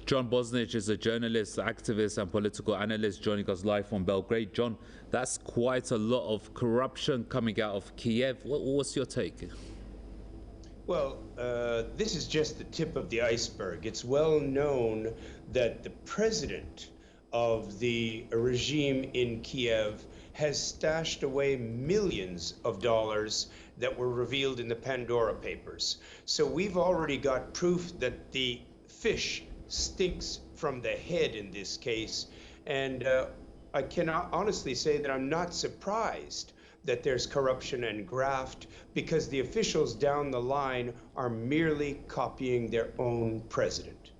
John Bosnich is a journalist, activist, and political analyst joining us live from Belgrade. John, that's quite a lot of corruption coming out of Kiev. What's your take? Well, this is just the tip of the iceberg. It's well known that the president of the regime in Kiev has stashed away millions of dollars that were revealed in the Pandora Papers. So we've already got proof that the fish stinks from the head in this case. And I cannot honestly say that I'm not surprised that there's corruption and graft, because the officials down the line are merely copying their own president.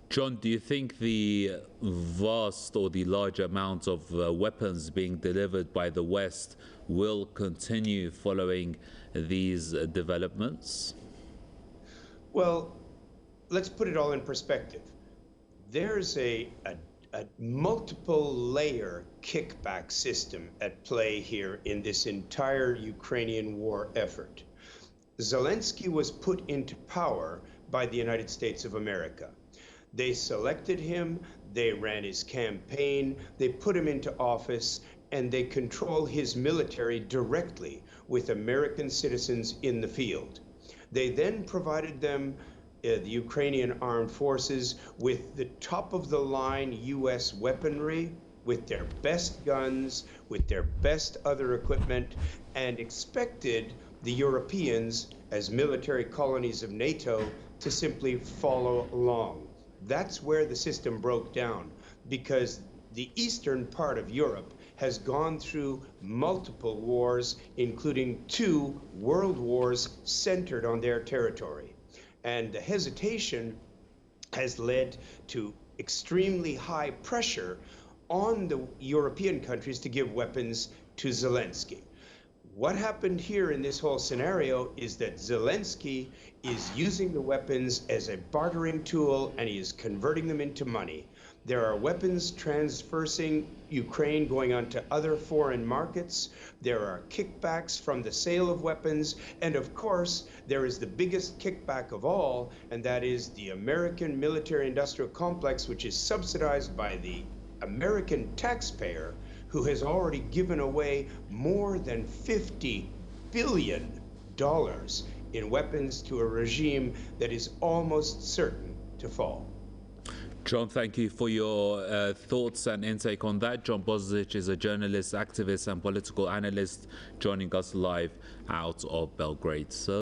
John, do you think the vast or the large amount of weapons being delivered by the West will continue following these developments? Well, let's put it all in perspective. There's a multiple layer kickback system at play here in this entire Ukrainian war effort. Zelensky was put into power by the United States of America. They selected him, they ran his campaign, they put him into office, and they control his military directly with American citizens in the field. They then provided them the Ukrainian armed forces with the top-of-the-line U.S. weaponry, with their best guns, with their best other equipment, and expected the Europeans, as military colonies of NATO, to simply follow along. That's where the system broke down, because the eastern part of Europe has gone through multiple wars, including 2 world wars centered on their territory. And the hesitation has led to extremely high pressure on the European countries to give weapons to Zelensky. What happened here in this whole scenario is that Zelensky is using the weapons as a bartering tool, and he is converting them into money. There are weapons transversing Ukraine going on to other foreign markets. There are kickbacks from the sale of weapons. And of course, there is the biggest kickback of all, and that is the American military-industrial complex, which is subsidized by the American taxpayer, who has already given away more than $50 billion in weapons to a regime that is almost certain to fall. John, thank you for your thoughts and intake on that. John Bosnich is a journalist, activist, and political analyst joining us live out of Belgrade.